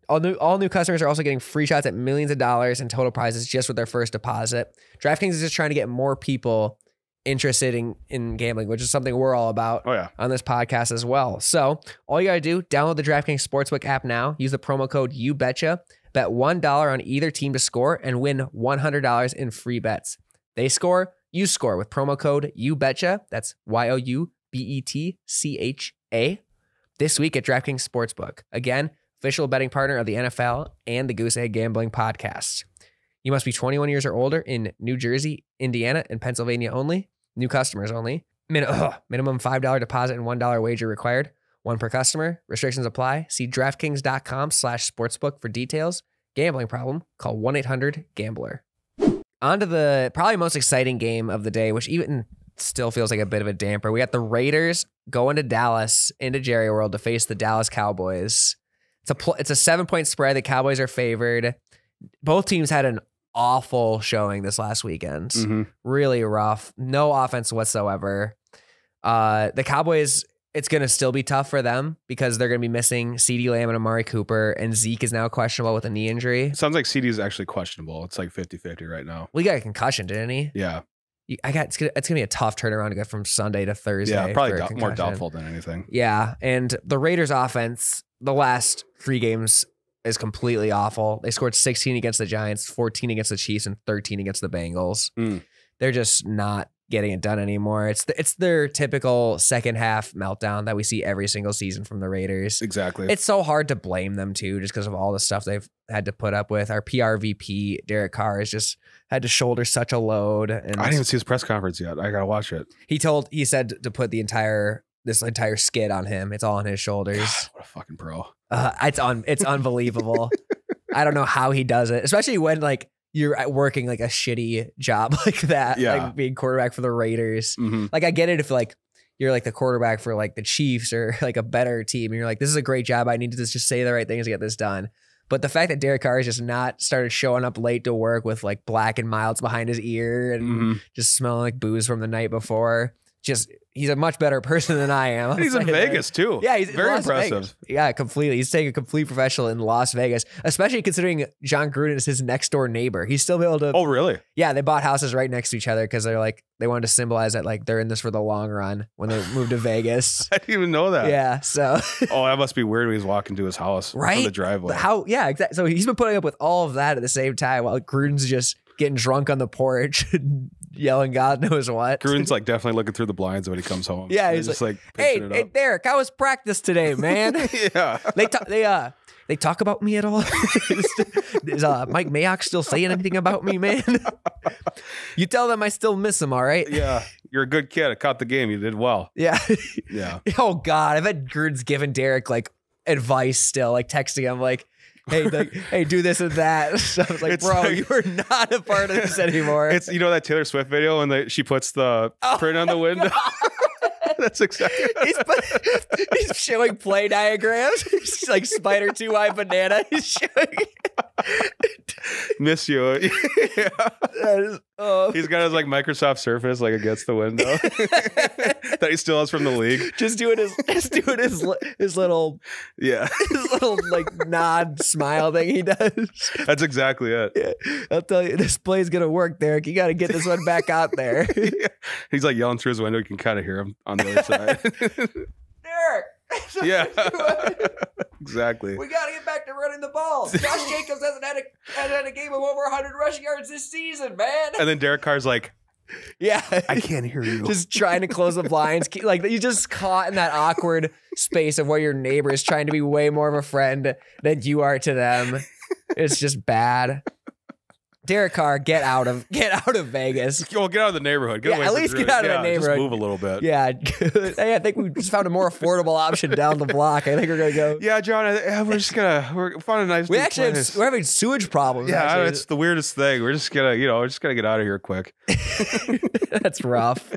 Speaker 2: All new customers are also getting free shots at millions of dollars in total prizes just with their first deposit. DraftKings is just trying to get more people interested in gambling, which is something we're all about on this podcast as well. So all you got to do, download the DraftKings Sportsbook app now, use the promo code YouBetcha, bet $1 on either team to score, and win $100 in free bets. They score, you score with promo code YouBetcha. That's YOUBETCHA. This week at DraftKings Sportsbook. Again, official betting partner of the NFL and the Goose Egg Gambling Podcast. You must be 21 years or older in New Jersey, Indiana, and Pennsylvania only. New customers only. Minimum $5 deposit and $1 wager required. One per customer. Restrictions apply. See DraftKings.com/sportsbook for details. Gambling problem? Call 1-800-GAMBLER. On to the probably most exciting game of the day, which even still feels like a bit of a damper. We got the Raiders going to Dallas, into Jerry World to face the Dallas Cowboys. It's a 7-point spread. The Cowboys are favored. Both teams had an awful showing this last weekend.
Speaker 3: Mm-hmm.
Speaker 2: Really rough. No offense whatsoever. The Cowboys, it's going to still be tough for them because they're going to be missing CeeDee Lamb and Amari Cooper, and Zeke is now questionable with a knee injury.
Speaker 3: It sounds like CeeDee is actually questionable. It's like 50-50 right now.
Speaker 2: Well, he got a concussion, didn't he?
Speaker 3: Yeah.
Speaker 2: It's gonna be a tough turnaround to go from Sunday to Thursday.
Speaker 3: Yeah, probably more doubtful than anything.
Speaker 2: Yeah, and the Raiders offense, the last 3 games is completely awful. They scored 16 against the Giants, 14 against the Chiefs, and 13 against the Bengals. They're just not getting it done anymore. It's their typical second half meltdown that we see every single season from the Raiders.
Speaker 3: Exactly.
Speaker 2: It's so hard to blame them too, just because of all the stuff they've had to put up with. Our PR VP, Derek Carr, has just had to shoulder such a load. And
Speaker 3: I didn't even see his press conference yet. I gotta watch it.
Speaker 2: He said to put this entire skid on him. It's all on his shoulders.
Speaker 3: God, what a fucking pro.
Speaker 2: It's unbelievable. I don't know how he does it, especially when like you're working like a shitty job like that, like being quarterback for the Raiders.
Speaker 3: Mm-hmm.
Speaker 2: Like I get it if like you're like the quarterback for like the Chiefs or like a better team and you're like, this is a great job. I need to just say the right things to get this done. But the fact that Derek Carr has just not started showing up late to work with like black and milds behind his ear and just smelling like booze from the night before, he's a much better person than I am.
Speaker 3: He's in Vegas too.
Speaker 2: Yeah, he's
Speaker 3: very impressive.
Speaker 2: Vegas. Yeah, completely. He's taking a complete professional in Las Vegas, especially considering John Gruden is his next door neighbor. He's still able to.
Speaker 3: Oh, really?
Speaker 2: Yeah, they bought houses right next to each other because they wanted to symbolize that like they're in this for the long run when they moved to Vegas.
Speaker 3: I didn't even know that.
Speaker 2: Yeah, so.
Speaker 3: Oh, that must be weird when he's walking to his house
Speaker 2: right
Speaker 3: on the driveway.
Speaker 2: Yeah, exactly. So he's been putting up with all of that at the same time while Gruden's just getting drunk on the porch. Yelling God knows what.
Speaker 3: Gruden's like definitely looking through the blinds when he comes home.
Speaker 2: Yeah, he's
Speaker 3: just like
Speaker 2: hey Derek, how was practice today, man?
Speaker 3: Yeah.
Speaker 2: They talk about me at all? Is Mike Mayock still saying anything about me, man? You tell them I still miss him, all right?
Speaker 3: Yeah. You're a good kid. I caught the game. You did well.
Speaker 2: Yeah.
Speaker 3: Yeah.
Speaker 2: Oh God, I bet Gruden's giving Derek like advice still, like texting him like, hey, do this and that. So I was like, bro, you are not a part of this anymore.
Speaker 3: It's that Taylor Swift video when she puts the print on the window. That's exactly.
Speaker 2: He's showing play diagrams. He's like Spider 2-Eye Banana. He's showing.
Speaker 3: Miss you. Yeah. He's got his like Microsoft Surface like against the window that he still has from the league.
Speaker 2: Just doing his little his little like nod smile thing he does.
Speaker 3: That's exactly it.
Speaker 2: Yeah. I'll tell you, this play's gonna work, Derek. You got to get this one back out there.
Speaker 3: Yeah. He's like yelling through his window. You can kind of hear him on the other side.
Speaker 2: Derek.
Speaker 3: Yeah. Exactly.
Speaker 2: We got to get back to running the ball. Josh Jacobs hasn't had a game of over 100 rushing yards this season, man.
Speaker 3: And then Derek Carr's like,
Speaker 2: yeah,
Speaker 3: I can't hear you.
Speaker 2: Just trying to close the blinds. Like you just caught in that awkward space of where your neighbor is trying to be way more of a friend than you are to them. It's just bad. Derek Carr, get out of Vegas.
Speaker 3: Well, get out of the neighborhood. Get away
Speaker 2: at least get out of the neighborhood.
Speaker 3: Just move a little bit.
Speaker 2: Yeah. Hey, I think we just found a more affordable option down the block. I think we're gonna go.
Speaker 3: Yeah, John. We're finding a nice.
Speaker 2: We're having sewage problems.
Speaker 3: Yeah,
Speaker 2: actually.
Speaker 3: it's the weirdest thing. We're just gonna get out of here quick.
Speaker 2: That's rough.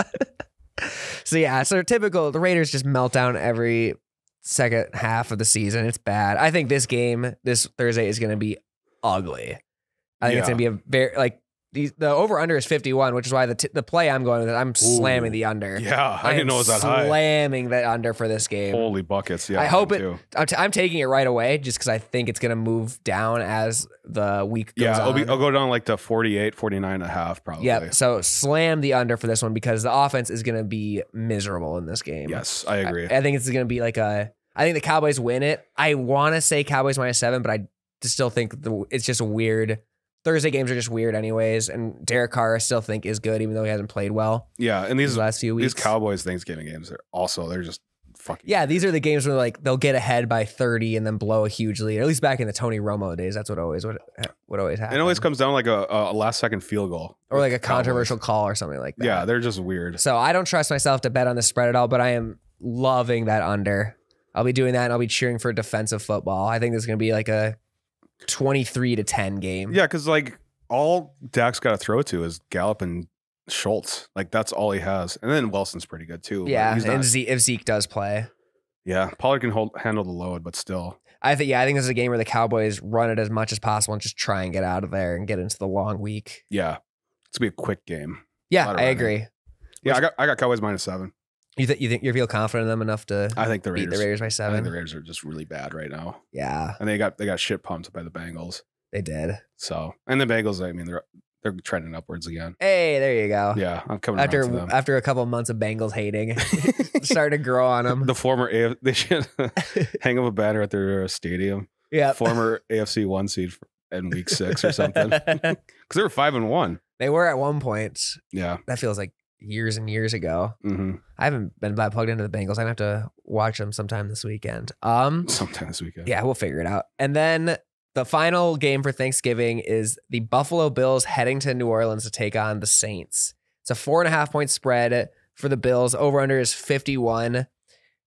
Speaker 2: So typical, the Raiders just melt down every second half of the season. It's bad. I think this game, this Thursday, is going to be ugly. I think it's going to be a very, like, the over-under is 51, which is why the play I'm going with, I'm slamming the under.
Speaker 3: Yeah, I didn't know it was that high.
Speaker 2: Slamming the under for this game.
Speaker 3: Holy buckets. Yeah,
Speaker 2: I hope it, I'm taking it right away just because I think it's going to move down as the week goes on.
Speaker 3: I'll go down like to 48, 49 and a half probably.
Speaker 2: Yep, so slam the under for this one because the offense is going to be miserable in this game.
Speaker 3: Yes, I agree.
Speaker 2: I think it's going to be like I think the Cowboys win it. I want to say Cowboys -7, but I still think it's just a weird. Thursday games are just weird anyways, and Derek Carr I still think is good, even though he hasn't played well.
Speaker 3: Yeah, and these
Speaker 2: last few weeks.
Speaker 3: These Cowboys Thanksgiving games they're just fucking.
Speaker 2: Yeah, these are the games where like they'll get ahead by 30 and then blow a huge lead. At least back in the Tony Romo days, that's what always happened.
Speaker 3: It always comes down like a last second field goal
Speaker 2: or like a controversial call or something like that.
Speaker 3: Yeah, they're just weird.
Speaker 2: So I don't trust myself to bet on the spread at all, but I am loving that under. I'll be doing that and I'll be cheering for defensive football. I think this is going to be like a 23-10 game.
Speaker 3: Yeah, because like all Dak's got to throw to is Gallup and Schultz. Like that's all he has. And then Wilson's pretty good too.
Speaker 2: Yeah, and if Zeke does play.
Speaker 3: Yeah, Pollard can handle the load, but still.
Speaker 2: I think this is a game where the Cowboys run it as much as possible and just try and get out of there and get into the long week.
Speaker 3: Yeah, it's going to be a quick game.
Speaker 2: Yeah, I agree.
Speaker 3: Yeah, I got Cowboys -7.
Speaker 2: You think you feel confident in them enough to
Speaker 3: I think
Speaker 2: beat the Raiders by 7?
Speaker 3: I think the Raiders are just really bad right now.
Speaker 2: Yeah.
Speaker 3: And they got shit pumped by the Bengals.
Speaker 2: They did.
Speaker 3: So, and the Bengals, I mean, they're trending upwards again.
Speaker 2: Hey, there you go.
Speaker 3: Yeah, I'm coming around to them.
Speaker 2: After a couple of months of Bengals hating, starting to grow on them.
Speaker 3: The former they should hang up a banner at their stadium.
Speaker 2: Yeah.
Speaker 3: Former AFC 1 seed in week 6 or something. Because they were 5-1.
Speaker 2: They were at one point.
Speaker 3: Yeah.
Speaker 2: That feels like years and years ago.
Speaker 3: Mm-hmm.
Speaker 2: I haven't been plugged into the Bengals. I'm going to have to watch them sometime this weekend.
Speaker 3: Sometime this weekend.
Speaker 2: Yeah, we'll figure it out. And then the final game for Thanksgiving is the Buffalo Bills heading to New Orleans to take on the Saints. It's a 4.5 point spread for the Bills. Over under is 51.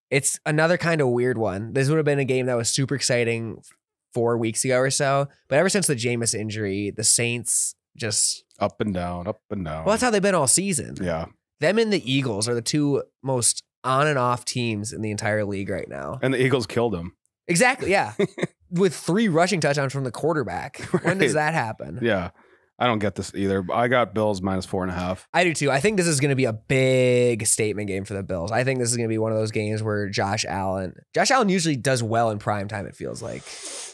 Speaker 2: It's another kind of weird one. This would have been a game that was super exciting 4 weeks ago or so. But ever since the Jameis injury, the Saints just
Speaker 3: up and down, up and down.
Speaker 2: Well, that's how they've been all season.
Speaker 3: Yeah.
Speaker 2: Them and the Eagles are the two most on and off teams in the entire league right now.
Speaker 3: And the Eagles killed them.
Speaker 2: Exactly. Yeah. With 3 rushing touchdowns from the quarterback. Right. When does that happen?
Speaker 3: Yeah. I don't get this either. I got Bills -4.5.
Speaker 2: I do too. I think this is going to be a big statement game for the Bills. I think this is going to be one of those games where Josh Allen usually does well in prime time, it feels like.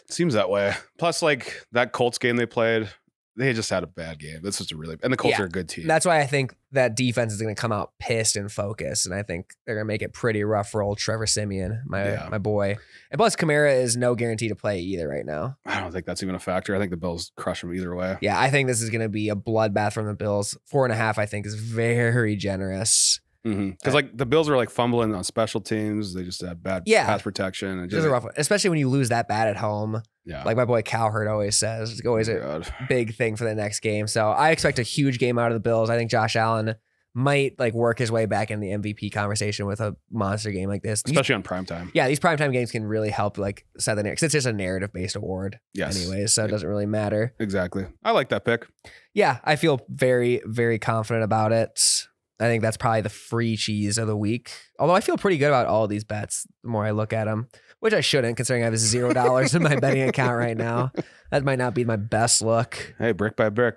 Speaker 3: Seems that way. Plus, like that Colts game they played, they just had a bad game. This is and the Colts are a good team.
Speaker 2: That's why I think that defense is going to come out pissed and focused, and I think they're going to make it pretty rough for old Trevor Siemian, my boy. And plus, Kamara is no guarantee to play either right now.
Speaker 3: I don't think that's even a factor. I think the Bills crush them either way.
Speaker 2: Yeah, I think this is going to be a bloodbath from the Bills. 4.5, I think, is very generous.
Speaker 3: Because like the Bills are like fumbling on special teams. They just had bad pass protection. And
Speaker 2: just a rough one, especially when you lose that bad at home.
Speaker 3: Yeah.
Speaker 2: Like my boy Cowherd always says, it's always a big thing for the next game. So I expect a huge game out of the Bills. I think Josh Allen might like work his way back in the MVP conversation with a monster game like this.
Speaker 3: Especially on primetime.
Speaker 2: Yeah, these primetime games can really help like set the narrative. Because it's just a narrative-based award anyways, so it doesn't really matter.
Speaker 3: Exactly. I like that pick.
Speaker 2: Yeah, I feel very, very confident about it. I think that's probably the free cheese of the week. Although I feel pretty good about all of these bets the more I look at them, which I shouldn't considering I have $0 in my betting account right now. That might not be my best look.
Speaker 3: Hey, brick by brick,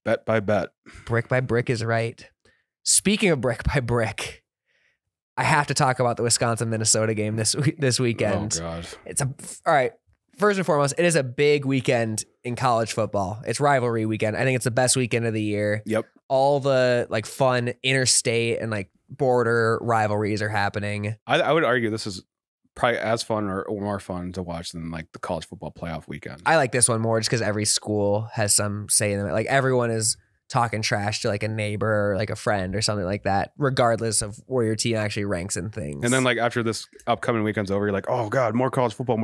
Speaker 3: bet by bet. Brick
Speaker 2: by brick is right. Speaking of brick by brick, I have to talk about the Wisconsin-Minnesota game this weekend.
Speaker 3: Oh, God.
Speaker 2: All right. First and foremost, it is a big weekend in college football. It's rivalry weekend. I think it's the best weekend of the year.
Speaker 3: Yep.
Speaker 2: All the like fun interstate and like border rivalries are happening.
Speaker 3: I would argue this is probably as fun or more fun to watch than like the college football playoff weekend.
Speaker 2: I like this one more just because every school has some say in it. Like everyone is talking trash to like a neighbor or like a friend or something like that, regardless of where your team actually ranks in things.
Speaker 3: And then like after this upcoming weekend's over, you're like, oh God, more college football.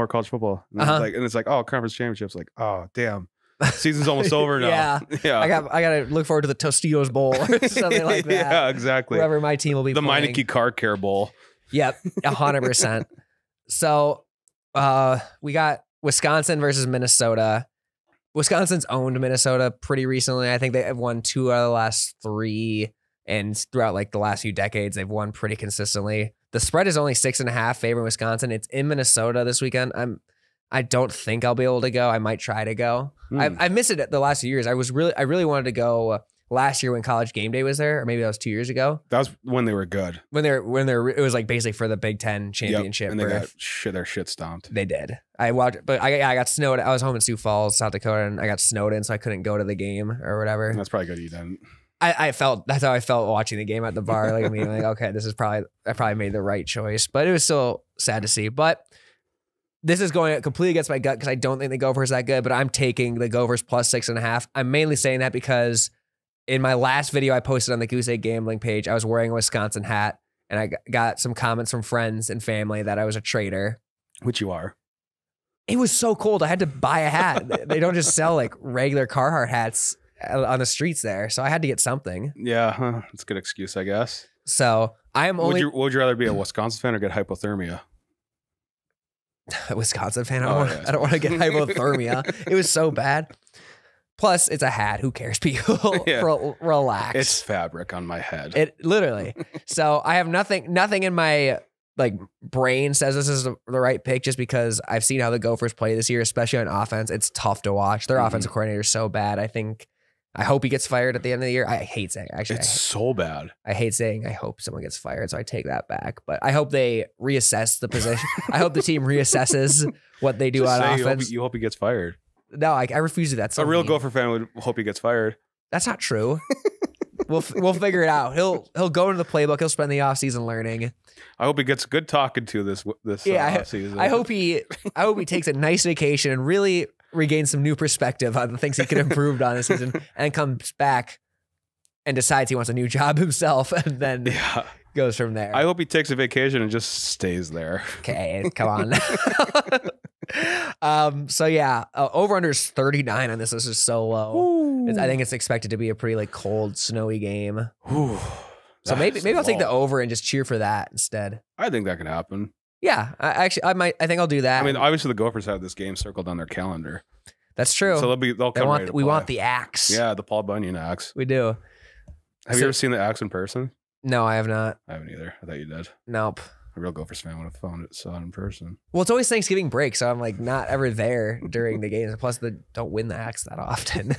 Speaker 3: And it's like, oh, conference championships. Like, oh, damn. Season's almost over now.
Speaker 2: Yeah. I got to look forward to the Tostitos Bowl or something like that.
Speaker 3: Yeah, exactly.
Speaker 2: Wherever my team will be
Speaker 3: playing. The Meineke Car Care Bowl.
Speaker 2: Yep, 100%. So we got Wisconsin versus Minnesota. Wisconsin's owned Minnesota pretty recently. I think they have won 2 out of the last 3 And throughout like the last few decades, they've won pretty consistently. The spread is only 6.5 favoring Wisconsin. It's in Minnesota this weekend. I don't think I'll be able to go. I might try to go. I missed it the last few years. I really wanted to go last year when College Game Day was there, or maybe that was 2 years ago.
Speaker 3: That was when they were good.
Speaker 2: When they're it was like basically for the Big Ten championship.
Speaker 3: Yep, and they got their shit stomped.
Speaker 2: They did. I watched, but I got snowed. I was home in Sioux Falls, South Dakota, and I got snowed in, so I couldn't go to the game or whatever.
Speaker 3: That's probably good you didn't.
Speaker 2: That's how I felt watching the game at the bar. Like, I mean, like, okay, I probably made the right choice, but it was still sad to see. But this is going completely against my gut because I don't think the Gophers that good, but I'm taking the Gophers plus 6.5. I'm mainly saying that because in my last video I posted on the Goose Egg Gambling page, I was wearing a Wisconsin hat, and I got some comments from friends and family that I was a traitor.
Speaker 3: Which you are.
Speaker 2: It was so cold. I had to buy a hat. They don't just sell like regular Carhartt hats on the streets there, so I had to get something.
Speaker 3: Yeah, that's a good excuse, I guess.
Speaker 2: So I am only.
Speaker 3: Would you rather be a Wisconsin fan or get hypothermia?
Speaker 2: A Wisconsin fan. I don't want to get hypothermia. It was so bad. Plus, it's a hat. Who cares, people?
Speaker 3: Yeah.
Speaker 2: Relax.
Speaker 3: It's fabric on my head.
Speaker 2: It literally. So I have nothing in my like brain says this is the right pick just because I've seen how the Gophers play this year, especially on offense. It's tough to watch. Their offensive coordinator is so bad. I hope he gets fired at the end of the year. I hate saying
Speaker 3: so bad.
Speaker 2: I hate saying I hope someone gets fired, so I take that back. But I hope they reassess the position. I hope the team reassesses what they do
Speaker 3: Just
Speaker 2: on
Speaker 3: say
Speaker 2: offense.
Speaker 3: You hope he gets fired.
Speaker 2: No, I refuse to do that. So
Speaker 3: a real Gopher fan would hope he gets fired.
Speaker 2: That's not true. We'll figure it out. He'll go into the playbook. He'll spend the offseason learning. I
Speaker 3: hope he gets good talking to this offseason.
Speaker 2: I hope he takes a nice vacation and really regains some new perspective on the things he could have improved on this season, and comes back and decides he wants a new job himself, and then goes from there.
Speaker 3: I hope he takes a vacation and just stays there.
Speaker 2: Okay, come on. So yeah, over under is 39 on this. This is so low. I think it's expected to be a pretty like cold, snowy game. So maybe I'll take the over and just cheer for that instead.
Speaker 3: I think that could happen.
Speaker 2: Yeah, I think I'll do that.
Speaker 3: I mean, obviously the Gophers have this game circled on their calendar.
Speaker 2: That's true.
Speaker 3: So they'll come ready to play.
Speaker 2: We want the axe.
Speaker 3: Yeah, the Paul Bunyan axe.
Speaker 2: We do.
Speaker 3: Have you ever seen the axe in person?
Speaker 2: No, I have not.
Speaker 3: I haven't either. I thought you did.
Speaker 2: Nope.
Speaker 3: A real Gophers fan would have saw it in person.
Speaker 2: Well, it's always Thanksgiving break, so I'm like not ever there during the games. Plus, they don't win the axe that often.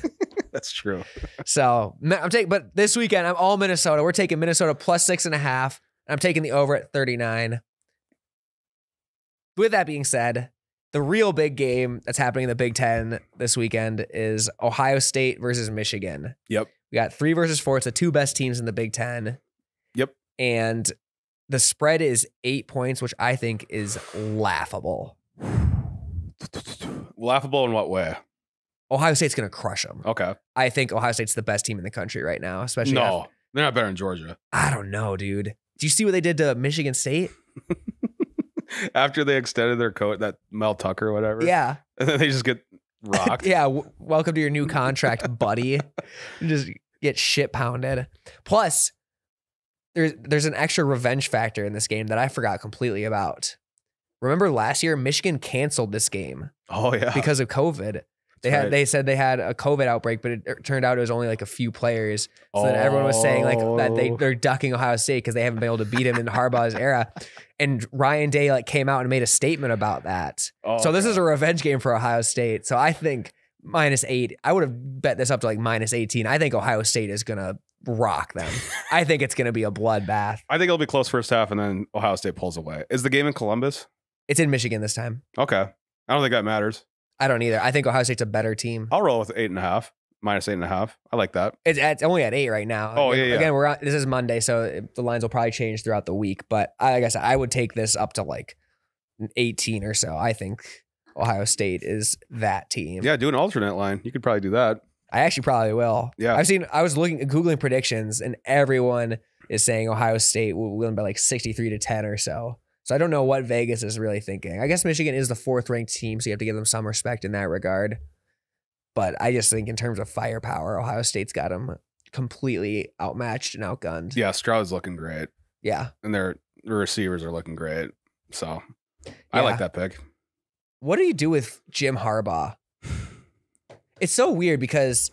Speaker 3: That's true.
Speaker 2: So but this weekend I'm all Minnesota. We're taking Minnesota plus 6.5. I'm taking the over at 39. With that being said, the real big game that's happening in the Big Ten this weekend is Ohio State versus Michigan.
Speaker 3: Yep.
Speaker 2: We got 3 versus 4. It's the 2 best teams in the Big Ten.
Speaker 3: Yep.
Speaker 2: And the spread is 8 points, which I think is laughable.
Speaker 3: Laughable in what way?
Speaker 2: Ohio State's going to crush them.
Speaker 3: Okay.
Speaker 2: I think Ohio State's the best team in the country right now, especially.
Speaker 3: No, they're not better than Georgia.
Speaker 2: I don't know, dude. Do you see what they did to Michigan State?
Speaker 3: After they extended their coat, that Mel Tucker or whatever.
Speaker 2: Yeah.
Speaker 3: And then they just get rocked.
Speaker 2: Yeah. Welcome to your new contract, buddy. You just get shit pounded. Plus, there's an extra revenge factor in this game that I forgot completely about. Remember last year, Michigan canceled this game.
Speaker 3: Oh yeah.
Speaker 2: Because of COVID. They said they had a COVID outbreak, but it turned out it was only like a few players. So then everyone was saying like that they're ducking Ohio State because they haven't been able to beat him in Harbaugh's era. And Ryan Day like came out and made a statement about that. So this is a revenge game for Ohio State. So I think -8. I would have bet this up to like -18. I think Ohio State is gonna rock them. I think it's gonna be a bloodbath.
Speaker 3: I think it'll be close first half, and then Ohio State pulls away. Is the game in Columbus?
Speaker 2: It's in Michigan this time.
Speaker 3: Okay. I don't think that matters.
Speaker 2: I don't either. I think Ohio State's a better team.
Speaker 3: I'll roll with 8.5, -8.5. I like that.
Speaker 2: It's only at 8 right now.
Speaker 3: Oh, yeah.
Speaker 2: Again, this is Monday, so the lines will probably change throughout the week. But like I said, I would take this up to like 18 or so. I think Ohio State is that team.
Speaker 3: Yeah, do an alternate line. You could probably do that.
Speaker 2: I actually probably will.
Speaker 3: Yeah.
Speaker 2: I was Googling predictions, and everyone is saying Ohio State will win by like 63-10 or so. So I don't know what Vegas is really thinking. I guess Michigan is the 4th ranked team, so you have to give them some respect in that regard. But I just think in terms of firepower, Ohio State's got them completely outmatched and outgunned.
Speaker 3: Yeah, Stroud's looking great.
Speaker 2: Yeah.
Speaker 3: And their receivers are looking great. So I like that pick.
Speaker 2: What do you do with Jim Harbaugh? It's so weird because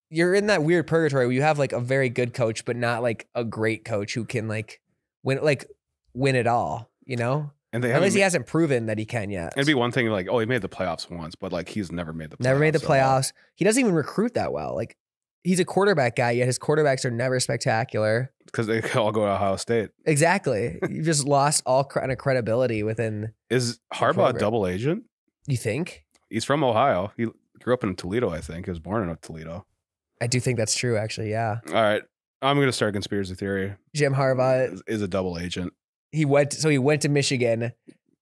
Speaker 2: you're in that weird purgatory where you have like a very good coach, but not like a great coach who can like win it all, you know?
Speaker 3: And they
Speaker 2: At least he hasn't proven that he can yet.
Speaker 3: It'd be one thing like, oh, he made the playoffs once, but like he's never made the playoffs.
Speaker 2: Never made the playoffs. He doesn't even recruit that well. Like he's a quarterback guy, yet his quarterbacks are never spectacular.
Speaker 3: Because they all go to Ohio State.
Speaker 2: Exactly. You just lost all kind of credibility within.
Speaker 3: Is Harbaugh a double agent?
Speaker 2: You think?
Speaker 3: He's from Ohio. He grew up in Toledo, I think. He was born in Toledo.
Speaker 2: I do think that's true, actually. Yeah.
Speaker 3: All right. I'm going to start a conspiracy theory.
Speaker 2: Jim Harbaugh
Speaker 3: is a double agent.
Speaker 2: He went to Michigan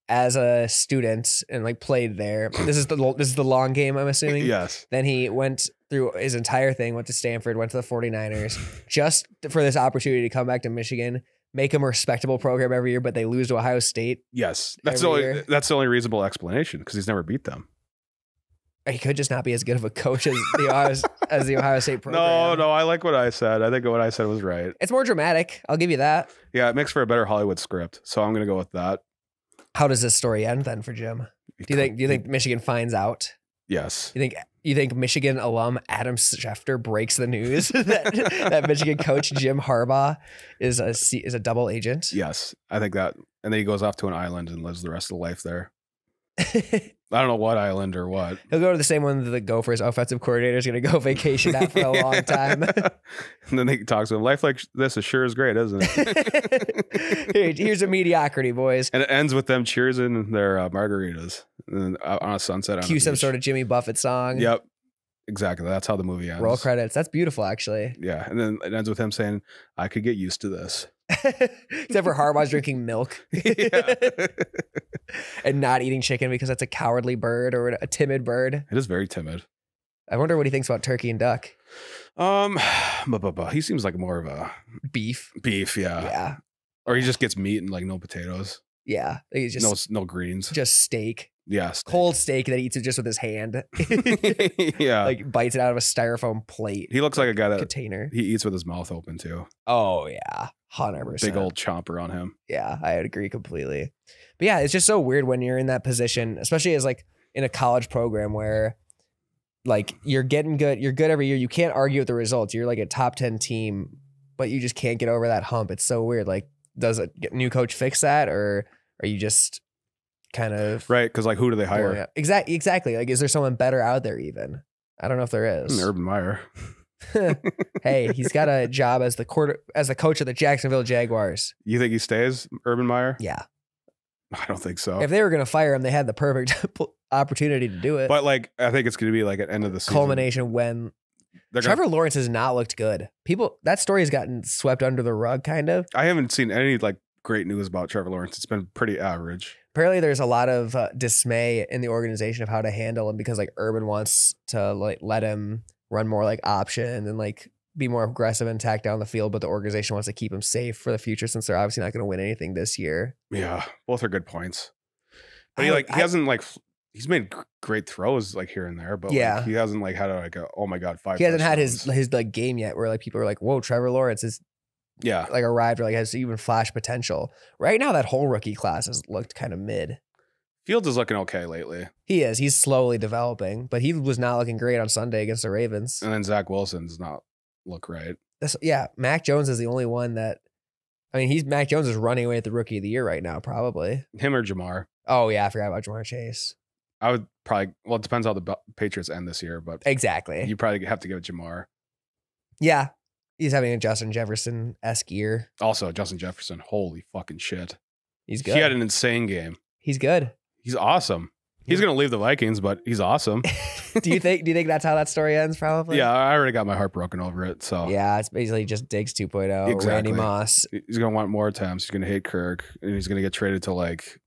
Speaker 2: as a student and like played there. This is the long game, I'm assuming.
Speaker 3: Yes.
Speaker 2: Then he went through his entire thing, went to Stanford, went to the 49ers just for this opportunity to come back to Michigan, make them a respectable program every year, but they lose to Ohio State.
Speaker 3: Yes. That's the only reasonable explanation because he's never beat them.
Speaker 2: He could just not be as good of a coach as the Ohio State program.
Speaker 3: No, I like what I said. I think what I said was right.
Speaker 2: It's more dramatic. I'll give you that.
Speaker 3: Yeah, it makes for a better Hollywood script. So I'm going to go with that.
Speaker 2: How does this story end then for Jim? Do you think Michigan finds out?
Speaker 3: Yes.
Speaker 2: You think Michigan alum Adam Schefter breaks the news that Michigan coach Jim Harbaugh is a double agent?
Speaker 3: Yes, I think that. And then he goes off to an island and lives the rest of the life there. I don't know what island or what.
Speaker 2: He'll go to the same one that the Gophers offensive coordinator is going to go vacation at for a long time.
Speaker 3: And then he talks to him. Life like this is sure is great, isn't
Speaker 2: it? Here's a mediocrity, boys.
Speaker 3: And it ends with them cheersing their margaritas and on a sunset.
Speaker 2: Cue some sort of Jimmy Buffett song.
Speaker 3: Yep. Exactly. That's how the movie ends.
Speaker 2: Roll credits. That's beautiful, actually.
Speaker 3: Yeah. And then it ends with him saying, I could get used to this.
Speaker 2: Except for Harbaugh's drinking milk. And not eating chicken because that's a cowardly bird or a timid bird.
Speaker 3: It is very timid.
Speaker 2: I wonder what he thinks about turkey and duck.
Speaker 3: He seems like more of a
Speaker 2: beef,
Speaker 3: yeah.
Speaker 2: Yeah.
Speaker 3: Or he just gets meat and like no potatoes.
Speaker 2: Yeah. He's just
Speaker 3: no greens.
Speaker 2: Just steak.
Speaker 3: Yeah.
Speaker 2: Cold steak that he eats it just with his hand.
Speaker 3: Yeah.
Speaker 2: Like bites it out of a styrofoam plate.
Speaker 3: He looks like a guy that
Speaker 2: container.
Speaker 3: He eats with his mouth open too.
Speaker 2: Oh yeah. 100%.
Speaker 3: Big old chomper on him.
Speaker 2: Yeah, I would agree completely. But yeah, it's just so weird when you're in that position, especially as like in a college program where like you're getting good, you're good every year. You can't argue with the results. You're like a top 10 team, but you just can't get over that hump. It's so weird. Like, does a new coach fix that, or are you just kind of
Speaker 3: right? Because like, who do they hire?
Speaker 2: Exactly. Like, is there someone better out there? Even I don't know if there is.
Speaker 3: Urban Meyer.
Speaker 2: Hey, he's got a job as the coach of the Jacksonville Jaguars.
Speaker 3: You think he stays, Urban Meyer?
Speaker 2: Yeah.
Speaker 3: I don't think so.
Speaker 2: If they were going to fire him, they had the perfect opportunity to do it.
Speaker 3: But like, I think it's going to be like at end of the season.
Speaker 2: Culmination when Trevor Lawrence has not looked good. That story has gotten swept under the rug, kind of.
Speaker 3: I haven't seen any like great news about Trevor Lawrence. It's been pretty average.
Speaker 2: Apparently, there's a lot of dismay in the organization of how to handle him because like Urban wants to like let him run more like option and like be more aggressive and attack down the field, but the organization wants to keep him safe for the future since they're obviously not going to win anything this year.
Speaker 3: Yeah, both are good points. But he's made great throws like here and there, but
Speaker 2: yeah,
Speaker 3: like, he hasn't like had like a oh my god 5.
Speaker 2: He hasn't had his like game yet where like people are like, whoa, Trevor Lawrence is like arrived or like has even flash potential. Right now, that whole rookie class has looked kind of mid.
Speaker 3: Fields is looking okay lately.
Speaker 2: He is. He's slowly developing, but he was not looking great on Sunday against the Ravens.
Speaker 3: And then Zach Wilson's not look right.
Speaker 2: Mac Jones is the only one that. I mean, Mac Jones is running away at the Rookie of the Year right now, probably.
Speaker 3: Him or Jamar.
Speaker 2: Oh yeah, I forgot about Jamar Chase.
Speaker 3: I would probably. Well, it depends how the Patriots end this year, but
Speaker 2: exactly,
Speaker 3: you probably have to give it Jamar.
Speaker 2: Yeah, he's having a Justin Jefferson-esque year.
Speaker 3: Also, Justin Jefferson, holy fucking shit,
Speaker 2: he's good.
Speaker 3: He had an insane game.
Speaker 2: He's good.
Speaker 3: He's awesome. He's going to leave the Vikings, but he's awesome.
Speaker 2: Do you think that's how that story ends? Probably.
Speaker 3: Yeah, I already got my heart broken over it. So
Speaker 2: yeah, it's basically just Diggs 2.0.
Speaker 3: Exactly.
Speaker 2: Randy Moss.
Speaker 3: He's going to want more attempts. He's going to hate Kirk, and he's going to get traded to like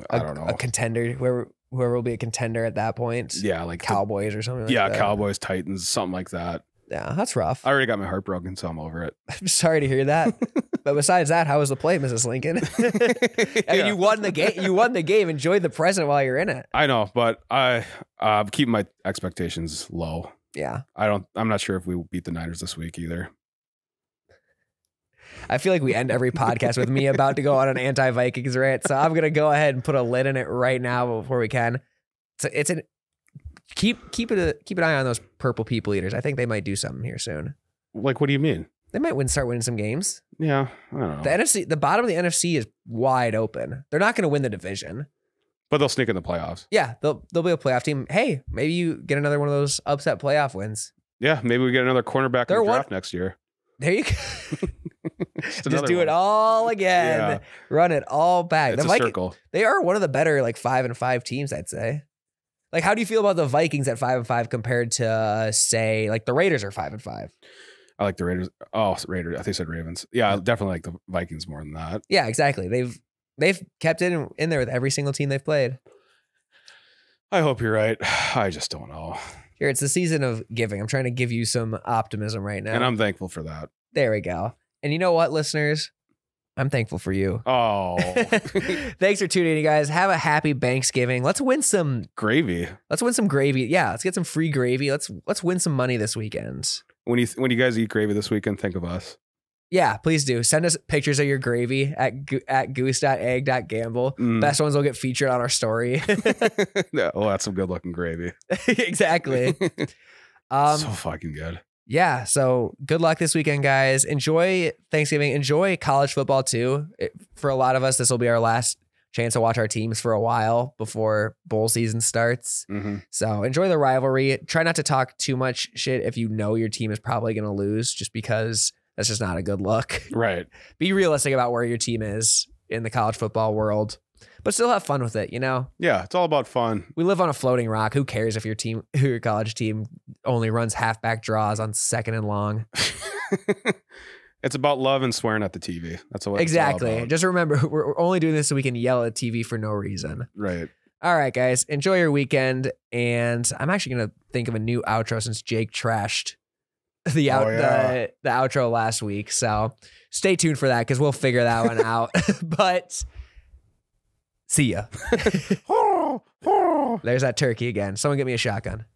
Speaker 3: I don't know,
Speaker 2: a contender. Whoever will be a contender at that point.
Speaker 3: Yeah, like
Speaker 2: Cowboys or something. Like that.
Speaker 3: Cowboys, Titans, something like that.
Speaker 2: Yeah, that's rough.
Speaker 3: I already got my heart broken, so I'm over it.
Speaker 2: I'm sorry to hear that. But besides that, how was the play, Mrs. Lincoln? I mean, you won the game. You won the game. Enjoy the present while you're in it.
Speaker 3: I know, but I keep my expectations low.
Speaker 2: Yeah.
Speaker 3: I'm not sure if we will beat the Niners this week either.
Speaker 2: I feel like we end every podcast with me about to go on an anti-Vikings rant. So I'm going to go ahead and put a lid in it right now before we can. It's an keep an eye on those purple people eaters. I think they might do something here soon.
Speaker 3: Like, what do you mean?
Speaker 2: They might start winning some games.
Speaker 3: Yeah, I don't know.
Speaker 2: The bottom of the NFC is wide open. They're not going to win the division,
Speaker 3: but they'll sneak in the playoffs.
Speaker 2: Yeah, they'll be a playoff team. Hey, maybe you get another one of those upset playoff wins.
Speaker 3: Yeah, maybe we get another cornerback in the draft next year.
Speaker 2: There you go. Just do it all again. Yeah. Run it all back.
Speaker 3: It's a circle.
Speaker 2: They are one of the better 5-5 teams, I'd say. Like, how do you feel about the Vikings at 5-5 compared to say the Raiders are 5-5?
Speaker 3: I like the Raiders. Oh, Raiders. I think you said Ravens. Yeah, I definitely like the Vikings more than that.
Speaker 2: Yeah, exactly. They've kept it in there with every single team they've played.
Speaker 3: I hope you're right. I just don't know.
Speaker 2: Here, it's the season of giving. I'm trying to give you some optimism right now.
Speaker 3: And I'm thankful for that.
Speaker 2: There we go. And you know what, listeners? I'm thankful for you.
Speaker 3: Oh.
Speaker 2: Thanks for tuning in, you guys. Have a happy Banksgiving. Let's win some
Speaker 3: gravy.
Speaker 2: Let's win some gravy. Yeah, let's get some free gravy. Let's win some money this weekend.
Speaker 3: When you guys eat gravy this weekend, think of us.
Speaker 2: Yeah, please do. Send us pictures of your gravy at goose.egg.gamble. Best ones will get featured on our story.
Speaker 3: Oh, that's some good looking gravy.
Speaker 2: Exactly.
Speaker 3: So fucking good.
Speaker 2: Yeah, so good luck this weekend, guys. Enjoy Thanksgiving. Enjoy college football too. For a lot of us, this will be our last chance to watch our teams for a while before bowl season starts.
Speaker 3: Mm-hmm.
Speaker 2: So enjoy the rivalry. Try not to talk too much shit if you know your team is probably going to lose, just because that's just not a good look.
Speaker 3: Right.
Speaker 2: Be realistic about where your team is in the college football world, but still have fun with it, you know?
Speaker 3: Yeah, it's all about fun.
Speaker 2: We live on a floating rock. Who cares if your college team only runs halfback draws on 2nd and long?
Speaker 3: It's about love and swearing at the TV. That's what
Speaker 2: exactly.
Speaker 3: It's all about.
Speaker 2: Just remember, we're only doing this so we can yell at TV for no reason.
Speaker 3: Right.
Speaker 2: All right, guys. Enjoy your weekend. And I'm actually going to think of a new outro since Jake trashed the outro last week. So stay tuned for that because we'll figure that one out. But see ya. There's that turkey again. Someone get me a shotgun.